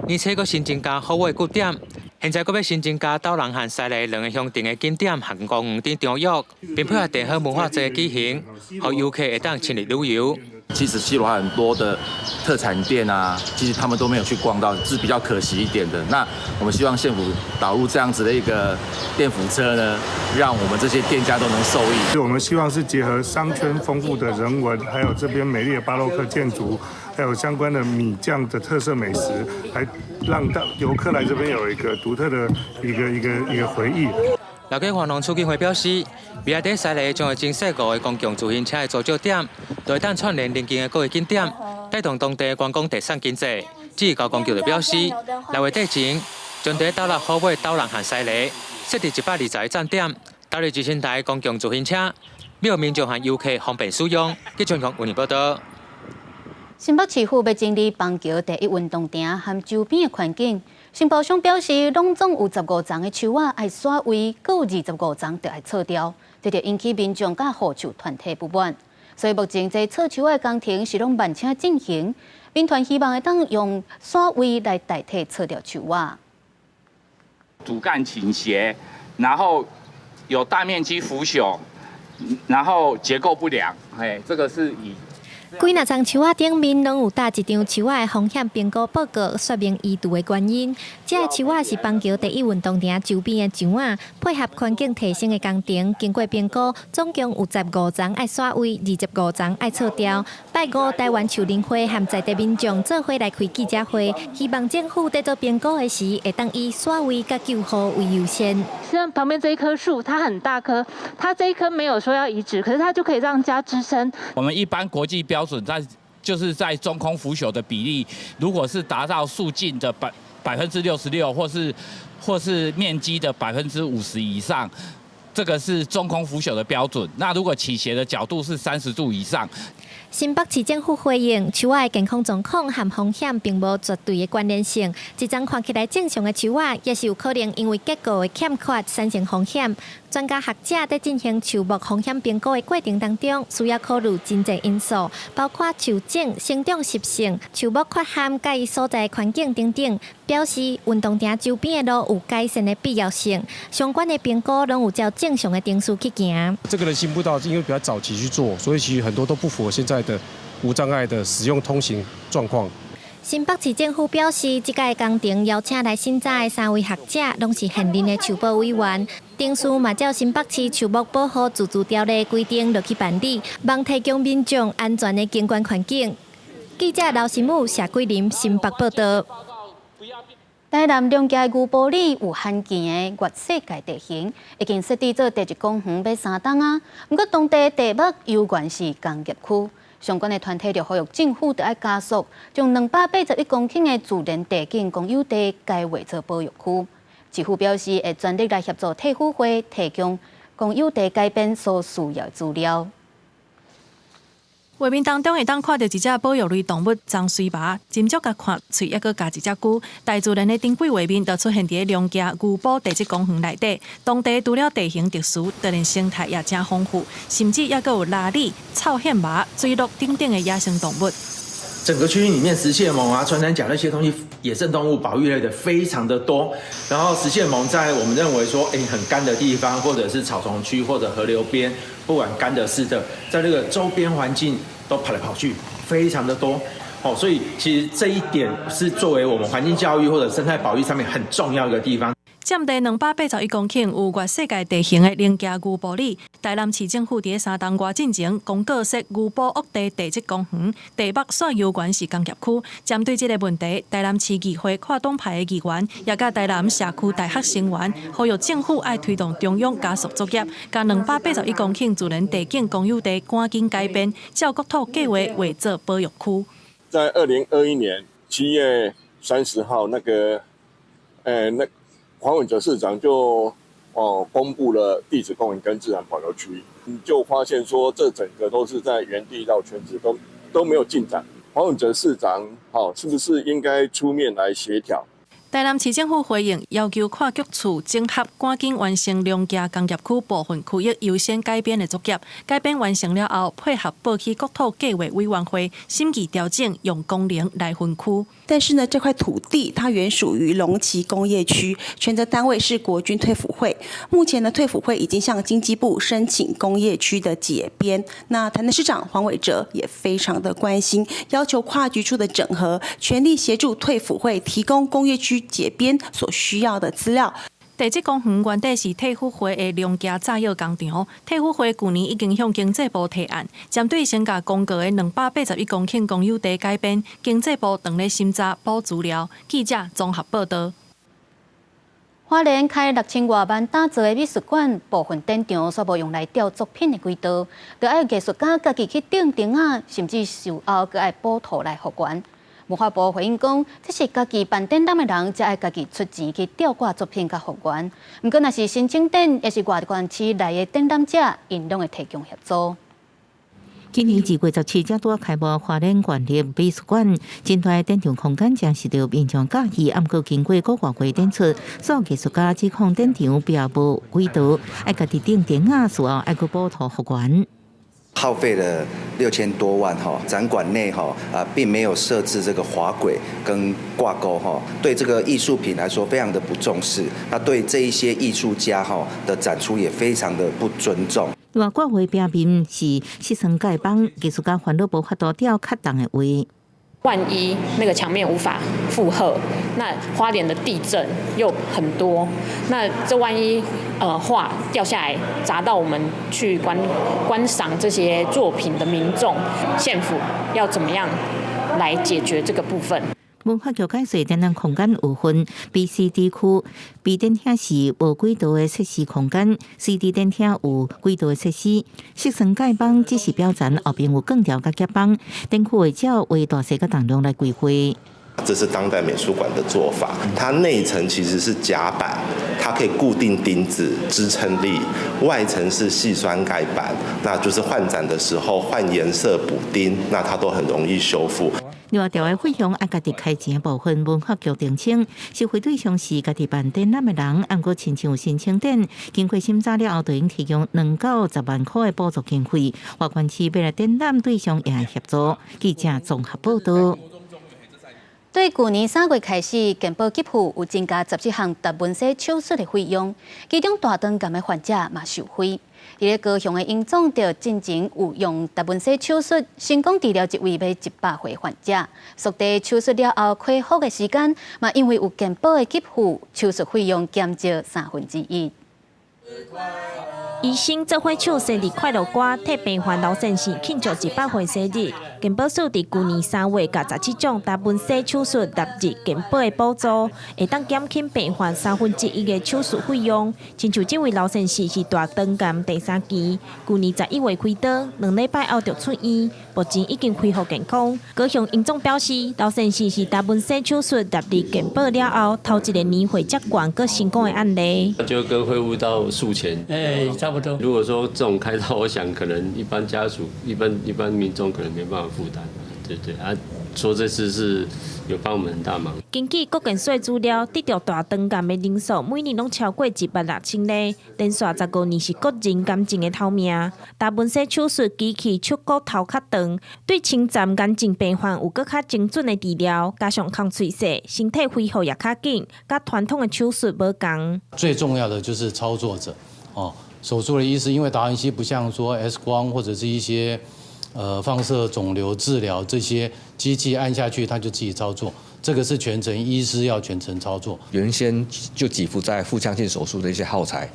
而且佫新增加服务据点。现在佫要新增加斗南和西螺2个乡镇的景点和公园等场域，并配合地方文化节举行，让游客会当亲历旅游。其实西螺还有很多的特产店啊，其实他们都没有去逛到，是比较可惜一点的。那我们希望县府导入这样子的一个电扶车呢，让我们这些店家都能受益。我们希望是结合商圈丰富的人文，还有这边美丽的巴洛克建筑，还有相关的米酱的特色美食，来让游客来这边有一个独特的一个回忆。老街环农促进会表示，未来在西螺将会增设5个公共自行车的着脚点，就会当串联邻近的各个景点，带动当地观光特产经济。至于交通局就表示，6月底前将在斗六虎尾、斗南和西螺设置120个站点，投入1000台公共自行车，让民众和游客方便使用。记者从云林报道。新北市府要整理邦桥第一运动场和周边的环境。新报上表示，拢总有15丛的树仔爱刷位，各有25丛就爱撤掉，这就引起民众甲护树团体不满。所以目前这撤树的工程是拢慢车进行，民团希望会当用刷位来代替撤掉树仔。主干倾斜，然后有大面积腐朽，然后结构不良，这个是以。几那丛树仔顶面拢有搭一张树仔的风险评估报告，说明移除的原因。这个树仔是邦桥第一运动场周边的树仔，配合环境提升的工程，经过评估，总共有15丛爱刷位，25丛爱撤掉。拜5台湾树林会和在地民众做伙来开记者会，希望政府在做评估的时，会当以刷位甲救护为优先。像旁边这一棵树，它很大棵，它这一棵没有说要移植，可是它就可以让家支撑。我们一般国际标标准就是在中空腐朽的比例，如果是达到肃静的66%，或是面积的50%以上。这个是中空腐朽的标准。那如果起斜的角度是30度以上。新北市政府回应，树仔的健康状况和风险并无绝对的关联性。一张看起来正常的树仔，也是有可能因为结构的欠缺产生风险。专家学者在进行树木风险评估的过程当中，需要考虑真侪因素，包括树种、生长习性、树木缺陷、甲伊所在的环境等等，表示运动场周边的路有改善的必要性。相关的评估拢有照正常的定数去行。这个人行步道因为比较早期去做，所以其实很多都不符合现在的无障碍的使用通行状况。新北市政府表示，这届工程邀请来审查的3位学者，拢是现任的树保委员。定数嘛照新北市树木保护自治条例规定落去办理，望提供民众安全的景观环境。记者刘新武、谢桂林新北报道。台南两家牛埔里有罕见的月世界地形，已经设置做地质公园要3档啊。不过当地地目有关是工业区。相关的团体就呼吁政府要加速将281公顷的自然地景公有地改划做保育区。市府表示会全力来协助体育会提供公有地改变所需要的资料。画面当中会当看到一只保育类动物张水麻，斟酌甲看喙，还阁加一只龟。大自然的珍贵画面就出现伫两家牛埔地质公园内底。当地除了地形特殊，自然生态也真丰富，甚至还阁有拉力、草线麻、水鹿等等的野生动物。整个区域里面，食蟹獴啊、穿山甲那些东西，野生动物保育类的非常的多。然后食蟹獴在我们认为说，很干的地方，或者是草丛区或者河流边，不管干的湿的，在这个周边环境都跑来跑去，非常的多。所以其实这一点是作为我们环境教育或者生态保育上面很重要的地方。占地281公顷、有月世界地形的林家牛埔里，台南市政府伫3档外进前公告设牛埔屋地地质公园，地目煞有关是工业区。针对这个问题，台南市议会跨党派的议员，也甲台南社区大学成员，呼吁政府爱推动中央加速作业，将281公顷自然地景公有地赶紧改编，照国土计划划做保育区。在2021年7月30号，黄伟哲市长就公布了地质公园跟自然保留区，就发现说这整个都是在原地绕圈子，都没有进展。黄伟哲市长是不是应该出面来协调？台南市政府回应，要求跨局处整合，赶紧完成两家工业区部分区域优先改编的作业。改编完成了后，配合报起国土计划委员会审议调整，用公龄来分区。但是呢，这块土地它原属于龙崎工业区，权责单位是国军退辅会。目前呢，退辅会已经向经济部申请工业区的解编。那台南市长黄伟哲也非常的关心，要求跨局处的整合，全力协助退辅会提供工业区解编所需要的资料。地质公园原底是退辅会的两家炸药工厂，退辅会去年已经向经济部提案，针对先甲公告的281公顷公有地改编，经济部当咧审查补资料。记者综合报道。花莲开6000多万打造的美术馆，部分展场煞无用来雕作品的轨道，佮爱艺术家家己去钉钉啊，甚至售后佮爱补图来复原。文化部回应讲，这是家己办展览的人才爱家己出钱去吊挂作品甲复原。不过，若是申请展，也是外县市内的展览者，因拢会提供协助。今年2月17日多开幕花莲县立美术馆，真大展场空间将是着民众喜喜，毋过经过国外会展出，所有艺术家只看展场并无轨道，爱家己钉钉啊，事后爱去补图复原。耗费了6000多万展馆内并没有设置这个滑轨跟挂钩对这个艺术品来说非常的不重视，那对这一些艺术家的展出也非常的不尊重。外国会表面是漆层盖板，艺术家烦恼无法度吊较重的位。万一那个墙面无法负荷，那花莲的地震又很多，那这万一画掉下来砸到我们去观赏这些作品的民众，县府要怎么样来解决这个部分？文化局解释，展览空间有分 B、C、D 区，B 展厅是无轨道的设施空间 ，C、D 展厅有轨道的设施。色层界板只是表展，后边有更条甲夹板，展区会照为大小甲重量来规划。这是当代美术馆的做法，它内层其实是夹板，它可以固定钉子支撑力，外层是细酸盖板，那就是换展的时候换颜色补钉，那它都很容易修复。另外，条的费用按家己开钱的部分，文化局澄清，收费对象是家己办展览的人，按过亲像申请展，经过审查了后，就应提供2到10万块的补助经费。外县市未来展览对象也会协助。记者综合报道。对去年3月开始，健保给付有增加17项达文西手术的费用，其中大肠癌的患者嘛受惠。伫咧高雄的营总就进前有用达文西手术成功治疗一位要100岁患者，缩短手术了后恢复的时间，嘛因为有健保的给付，手术费用减少1/3。医生做伙唱生日快乐歌，替病患刘先生庆祝100岁生日。健保署伫去年3月，甲17种达文西手术纳入健保的补助，会当减轻病患1/3的手术费用。亲像这位刘先生是大肠癌第3期，去年11月开刀，2礼拜后就出院，目前已经恢复健康。高雄营总表示，刘先生是达文西手术纳入健保了后，头一个年会接管个成功的案例。就跟恢复到术前，差不多。如果说这种开刀，我想可能一般家属、一般民众可能没办法负担，对啊。说这次是有帮我们很大忙。根据国健署资料，得到大肠癌的人数每年拢超过16000例，连续15年是国人癌症的头名。达文西手术机器出骨头较长，对侵占癌症病患有更较精准的治疗，加上抗脆细，身体恢复也较紧，甲传统的手术无同。最重要的就是操作者哦，手术的医师，因为达文西不像说 X 光或者是一些放射肿瘤治疗这些机器按下去它就自己操作，这个是全程医师要全程操作。原先就给付在腹腔镜手术的一些耗材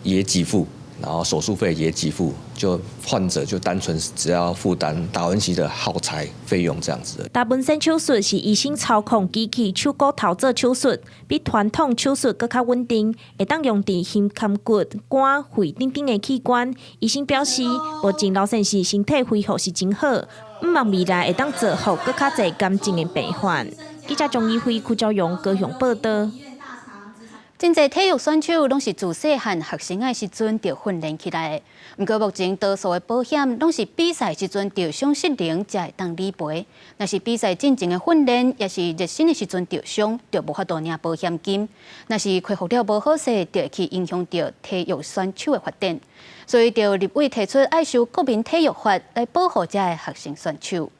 也给付，然后手术费也给付，就患者就单纯只要负担达文西的耗材费用这样子。达文西手术是医生操控机器手骨头做手术，比传统手术更较稳定，会当用伫心肝骨、肝、肺等等的器官。医生表示，目前刘先生身体恢复是真好，毋望未来会当造福更较侪癌症的病患。记者钟义辉、邱昭勇高雄报道。真侪体育选手拢是自细汉学生的时阵就训练起来的，不过目前多数的保险拢是比赛时阵受伤失灵才会当理赔。若是比赛进前的训练，也是热身的时阵受伤，就无法度领保险金。若是恢复了无好势，就会去影响到体育选手的发展。所以，就立委提出爱修国民体育法来保护这些学生选手。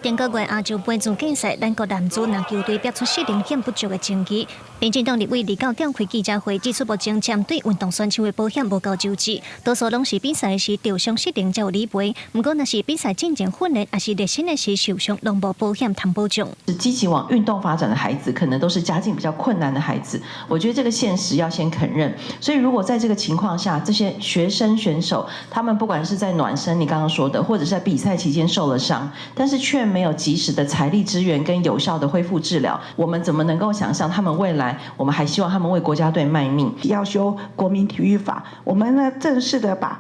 顶个月亚洲杯总竞赛，咱国男子篮球队标出失灵险不足的成绩。民进党立委29点开记者会，指出目前针对运动选手的保险无够周知，多数拢是比赛时受伤失灵才有理赔。不过，若是比赛进前训练，还是热身的时受伤，拢无保险谈保障。积极往运动发展的孩子，可能都是家境比较困难的孩子。我觉得这个现实要先肯认。所以，如果在这个情况下，这些学生选手，他们不管是在暖身，你刚刚说的，或者是在比赛期间受了伤，但是却没有及时的财力支援跟有效的恢复治疗，我们怎么能够想象他们未来？我们还希望他们为国家队卖命。要修国民体育法，我们呢正式的把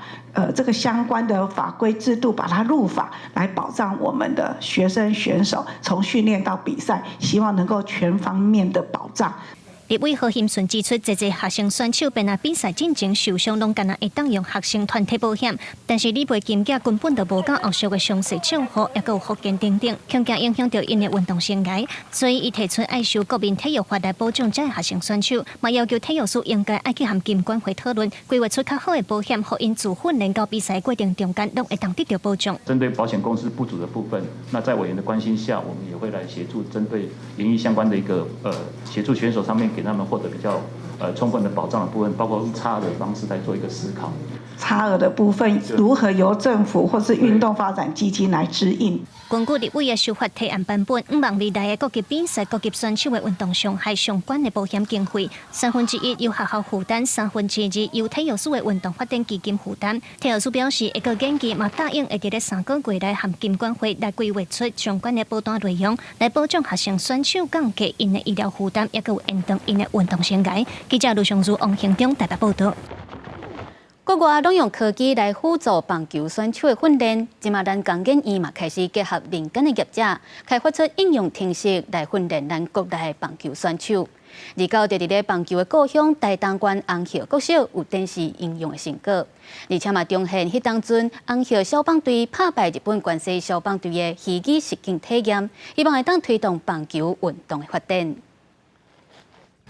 这个相关的法规制度把它入法，来保障我们的学生选手从训练到比赛，希望能够全方面的保障。立委何欣顺指出，这些学生选手本来比赛进前受伤，拢敢若会当用学生团体保险，但是理赔金额根本就无够后续的详细账户，也有福建等等，恐惊影响到因的运动生涯。所以，伊提出爱修国民体育法来保障这些学生选手，嘛要求体育署应该爱去和金管会讨论，规划出较好的保险，互因自训练到比赛过程中间，拢会当得到保障。针对保险公司不足的部分，那在委员的关心下，我们也会来协助针对营役相关的一个协助选手上面。给他们获得比较充分的保障的部分，包括用差额的方式来做一个思考。差额的部分如何由政府或是运动发展基金来支应？根据立委的修法提案版本，5万未来的各级比赛、各级选手的运动伤害相关的保险经费，1/3由学校负担，2/3由体育署的运动发展基金负担。体育署表示，会个建议嘛答应会伫咧3个月内含金管会来规划出相关的保单内容，来保障学生选手降低因的医疗负担，也有延长因的运动生涯。记者卢尚珠、王兴忠台北报道。国外拢用科技来辅助棒球选手的训练，即马咱工研院嘛开始结合民间的业者，开发出应用程式来训练咱国内的棒球选手。而到伫咧棒球的故乡台东县红叶国小有展示应用的成果，而且嘛彰显迄当阵红叶消防队打败日本关西消防队的虚拟实景体验，希望会当推动棒球运动的发展。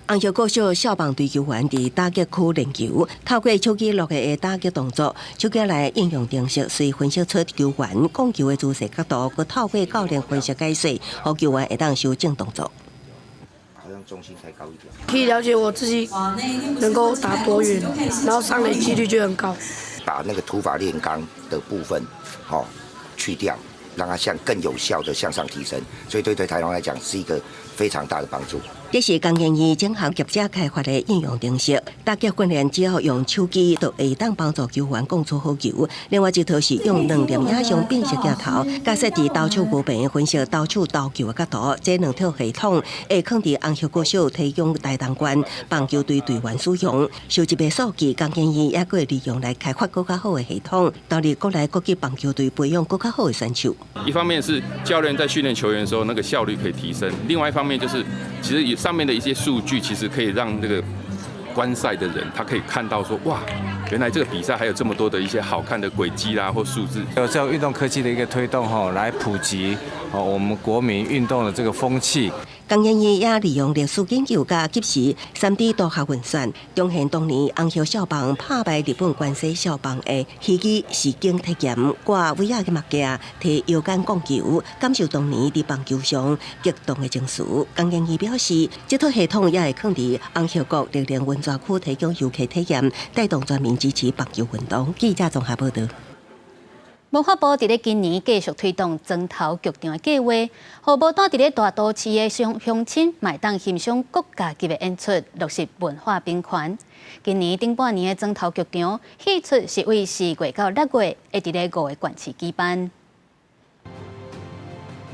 红叶国小消防队球员伫打击区练球，透过手机录的打击动作，手机来应用程式，随分析出球员控球的姿势角度，佮透过教练分析解说，互球员会当修正动作。好像重心才高一点。可以了解我自己能够打多远，然后上垒几率就很高。把那个土法炼钢的部分，去掉，让它更有效的向上提升，所以对台湾来讲是一个非常大的帮助。这是工研院整合业者开发的应用程式，打击训练只要用手机就会当帮助球员攻出好球。另外一套是用2点影像辨识镜头，加设伫投手无边分析投手投球的角度。这2套系统会放伫红叶国小提供台东县棒球队队员使用。收集的数据，工研院也会利用来开发更加好的系统，导入国内各级棒球队培养更加好的选手。一方面是教练在训练球员的时候，那个效率可以提升；另外一方面就是，其实上面的一些数据，其实可以让这个观赛的人，他可以看到说，哇，原来这个比赛还有这么多的一些好看的轨迹啦或数字。有这种运动科技的一个推动来普及我们国民运动的这个风气。工研院也利用历史研究甲及时3D 图学运算，彰显当年红叶消防打败日本关西消防的虚拟实景体验，挂 VR 的墨镜，摕摇杆控球，感受当年伫棒球上激动的情绪。工研院表示，这套系统也会放伫红叶国历练温泉区提供游客体验，带动全民支持棒球运动。记者综合报道。文化部伫咧今年继续推动砖头剧场的计划，互无蹛伫咧大都市的乡亲买当欣赏国家级的演出，落实文化平权。今年顶半年的砖头剧场戏出是为4月到6月，会伫咧5个县市举办。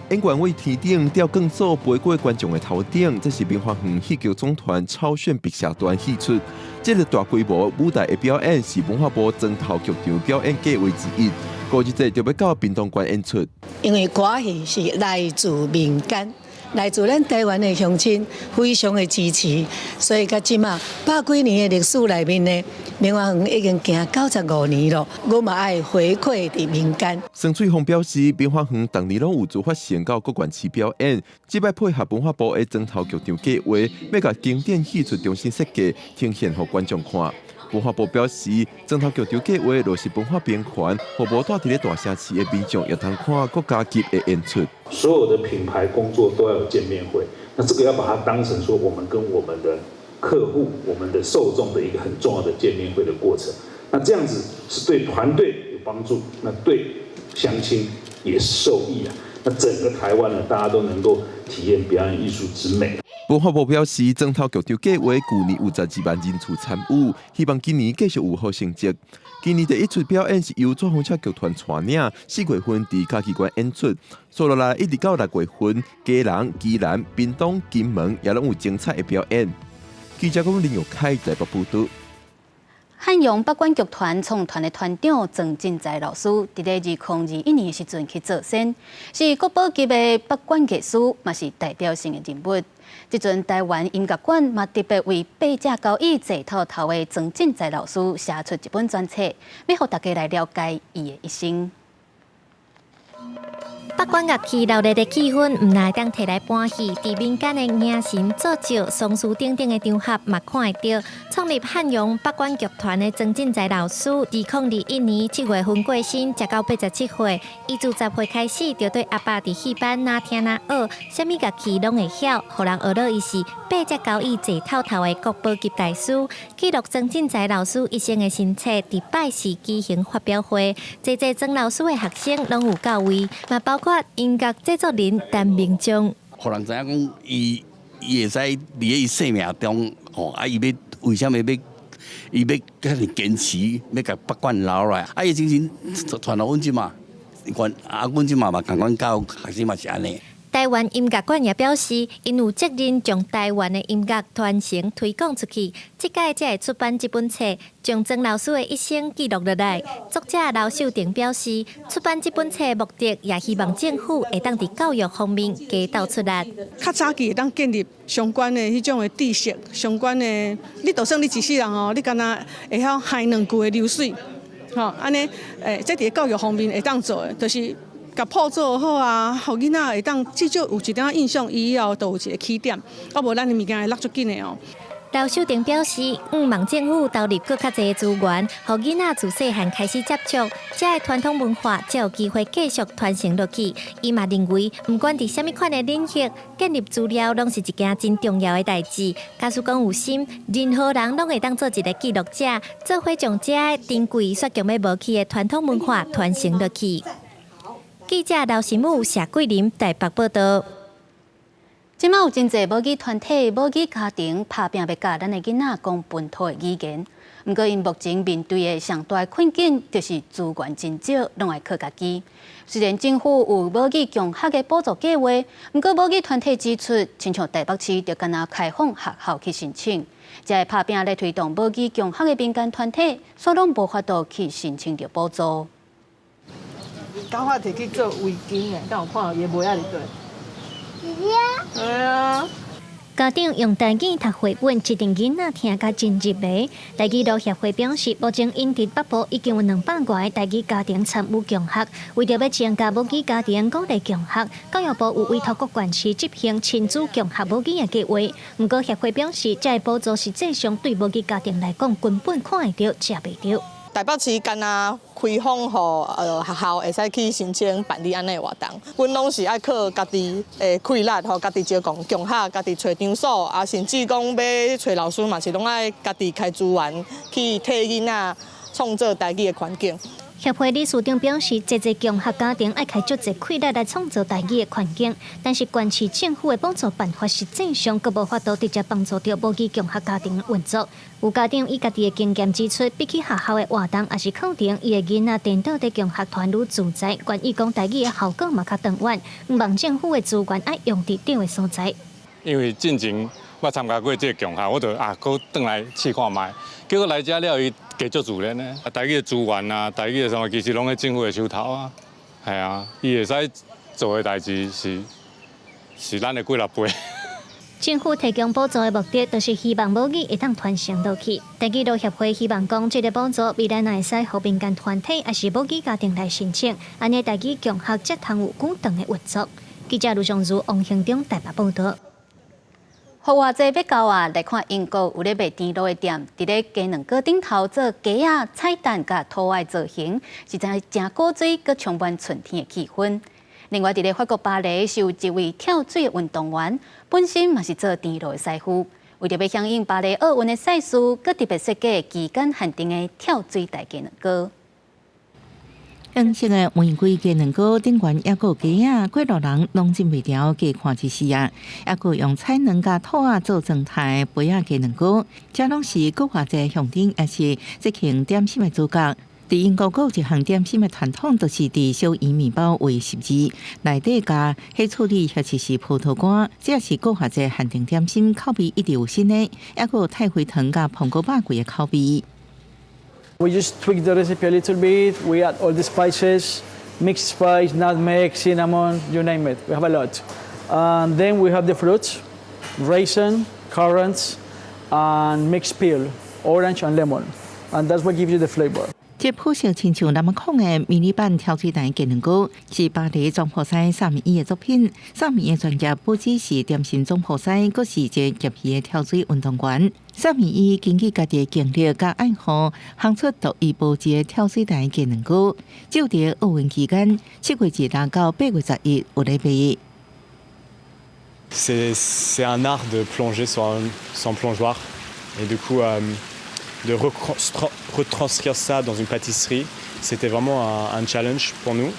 演员为天顶吊更座飞过观众的头顶，这是明华园戏剧总团超炫笔下段戏出。这个大规模舞台的表演是文化部砖头剧场表演计划之一。5日节就要到屏东县演出。因为歌戏是来自民间，来自咱台湾的乡亲，非常的支持，所以到即马100几年的历史内面呢，明华园已经行95年了，我嘛爱回馈伫民间。沈翠凤表示，明华园当年拢有自发宣告各县市表演，即摆配合文化部的砖头剧场计划，要甲经典戏出重新设计，呈现给观众看。文化部表示，砖头剧场计划落实文化平权，互无住伫咧大城市的民众也通看国家级的演出。所有的品牌工作都要有见面会，那这个要把它当成说我们跟我们的客户、我们的受众的一个很重要的见面会的过程。那这样子是对团队有帮助，那对乡亲也是受益啊。那整个台湾呢，大家都能够体验表演艺术之美。文化部表示，砖头剧场计划去年有12万人次参与，希望今年继续有好成绩。今年第一出表演是由左风车剧团带领，4月份伫嘉义县演出，接落来一直到6月份，嘉南、基南、屏东、金门也拢有精彩的表演。记者讲林玉凯台北报道。汉阳北管剧团创团的团长曾进财老师，伫咧2021年时阵去做先，是国宝级的北管艺术，嘛是代表性的人物。即阵台湾音乐馆嘛特别为八只交椅坐头头的曾进财老师写出一本专册，要互大家来了解伊的一生。北管乐器热烈的气氛，唔来当摕来搬戏，伫民间的迎神造就、松树顶顶的场合嘛看会到。创立汉阳北管剧团的曾进财老师，2021年7月份过身，食到87岁。伊自10岁开始就对阿爸伫戏班哪听哪学，啥物乐器拢会晓，互人学到伊是8只交椅坐头头的国宝级大师。记录曾进财老师一生的新册，伫拜四举行发表会，侪曾老师的学生拢有到位，嘛包包括音乐制作人陈明忠。互人知影讲，伊会使伫伊生命中，伊要为什么伊要遐尼坚持，要甲北管留落来，伊精神传到阮即嘛，阮即嘛共阮教学生嘛是安尼。台湾音乐馆也表示，因有责任将台湾的音乐传承推广出去。这届才会出版这本册，将曾老师的一生记录落来。作者刘秀婷表示，出版这本册目的也希望政府会当伫教育方面加导出力。较早期会当建立相关的迄种的知识，相关的，你就算你一世人哦，你敢若会晓海两句的流水，安尼，这伫教育方面会当做的，就是。甲铺做好啊，互囡仔会当至少有一点印象，以后就有一个起点，啊无咱的物件会落足紧的哦。刘秀婷表示，望政府投入更较侪资源，互囡仔自细汉开始接触，这个传统文化才有机会继续传承落去。伊嘛认为，不管伫什么款的领域，建立资料拢是一件真重要的代志。假使讲有心，任何人拢会当做一个记录者，做伙将这个珍贵却强要无去的传统文化传承落去。记者刘新武、谢桂林台北报道。即马有真侪母语团体、母语家庭拍拼要教咱的囡仔讲本土的语言，不过因目前面对的上大的困境就是资源真少，拢爱靠家己。虽然政府有母语强学的补助计划，不过母语团体指出，亲像台北市就干那开放学校去申请，这个拍拼来推动母语强学的民间团体，所拢无法度去申请到补助。刚好摕去做围巾的，但有看到伊帽仔里对。对啊。家长用台语读绘本，一定囡仔听甲真入迷。台语路协会表示，目前因伫北部已经有200多个台语家庭参与强学，为着要增加母语家庭鼓励强学，教育部有委托各县市执行亲子强学母语的计划。不过协会表示，这补助实际上对母语家庭来讲，根本看会到，吃袂到。台北市干那开放互学校会使去申请办理安尼活动，阮拢是爱靠家己的气力，吼，家己招讲强学，家己找场所，啊，甚至讲要找老师嘛，是拢爱家己开资源去替囡仔创造台语的环境。协会理事长表示，这强学家庭爱开足侪气力来创造台语的环境，但是县市政府的补助办法实际上阁无法度直接帮助到母语强学家庭运作。有家长以家己的经验指出，比起学校的活动，也是肯定伊的囡仔颠倒伫强学团愈自在，关于讲台语的效果嘛较长远。望政府的资源爱用伫对的所在。因为进前我参加过这个强学，我就搁转来试看卖，结果来遮了伊。加足自然呢，台语的资源啊，台语的什么，其实拢喺政府的手头啊，系啊，伊会使做的代志是咱的几落倍。政府提供补助的目的，就是希望母语会当传承落去。台语路协会希望讲，这个补助未来会使互民间团体，也是母语家庭来申请，安尼台语强学才通有久长的运作。记者卢尚如、王兴忠台北报道。互偌济要交啊！来看英国有咧卖甜卤的店，伫咧鸡卵糕顶头做鸡啊、菜蛋甲土爱造型，实在真古锥，佮充满春天的气氛。另外，伫咧法国巴黎是有一位跳水的运动员，本身嘛是做甜卤的师傅，为着要响应巴黎奥运的赛事，佮特别设计期间限定的跳水大鸡卵糕。黄色的玫瑰鸡卵糕顶悬还有鸡仔、过路人拢真袂调，加看一时啊！还有用菜卵甲土啊做状态的杯仔鸡卵糕，这拢是国外在象征，也是即项点心的主角。伫英国有一项点心的传统，就是伫小圆面包为10字，内底加黑醋栗或者是葡萄干，这是国外在限定点心，口味一直有新的，还有太妃糖甲苹果巴贵的口味。We just tweaked the recipe a little bit. We add all the spices, mixed spice, nutmeg, cinnamon, you name it. We have a lot. And then we have the fruits, raisin, currants, and mixed peel, orange and lemon. And that's what gives you the flavor. 这谱式亲像那么控的迷你版跳水蛋鸡卵糕，是巴黎总铺师萨米伊的作品。萨米伊专家不只是点心总铺师，佫是一个业余的跳水运动员。萨米伊根据家己的经历甲爱好，烘出独一无二的跳水蛋鸡卵糕。就伫奥运期间，7月1日到8月11有咧卖。C'est un art de plonger sans plongeoir et du coup de retranscrire ça dans une pâtisserie, c'était vraiment un challenge pour nous.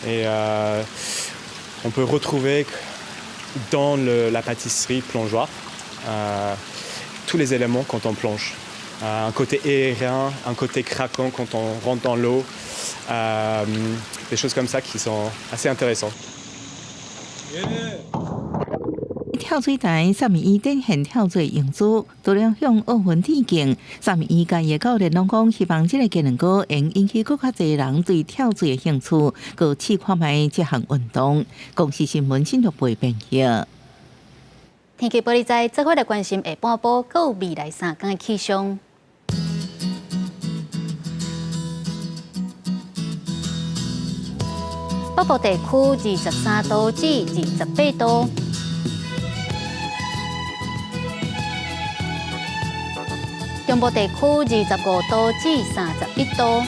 Et on peut retrouver dans la pâtisserie plongeoire tous les éléments quand on plonge. Un côté aérien, un côté craquant quand on rentre dans l'eau, des choses comme ça qui sont assez intéressantes. 跳水台三面伊展现跳水用珠，除了向奥运致敬，三面伊家业教练拢讲，希望这个技能股能引起更较侪人对跳水的兴趣，佮试看卖这项运动。公司新闻新竹报编辑。天气玻璃在做伙来关心下半部，佮有未来3天的气象。北部地区23度至28度。中部地区25度至31度，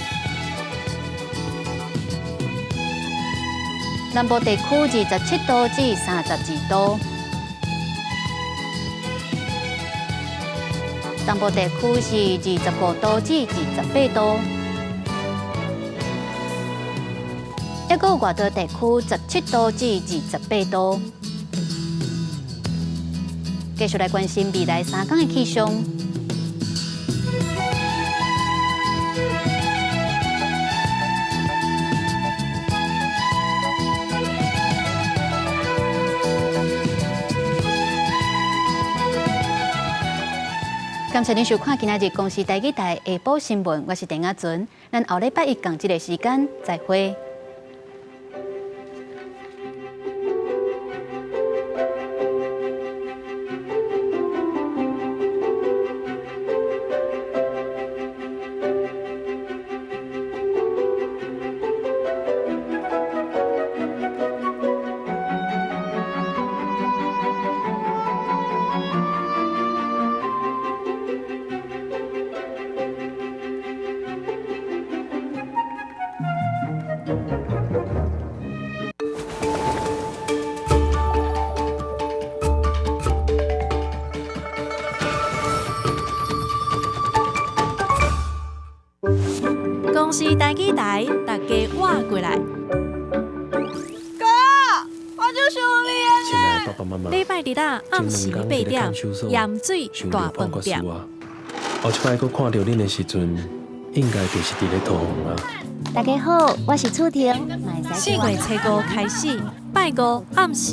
南部地区27度至32度，东部地区是25度至28度，还有外岛地区17度至28度。继续来关心未来3天的气象。感谢您收看今日公视台语台下晡新闻，我是陈雅纯，咱后礼拜一同这个时间再会。公司台语台，大家活过来。哥，我就想你啊！爸爸妈妈，礼拜日暗时8点，盐水大饭店。后一摆佫看到恁的时阵，应该就是伫咧桃园啊。大家好，我是楚婷。4月初5开始，拜5暗时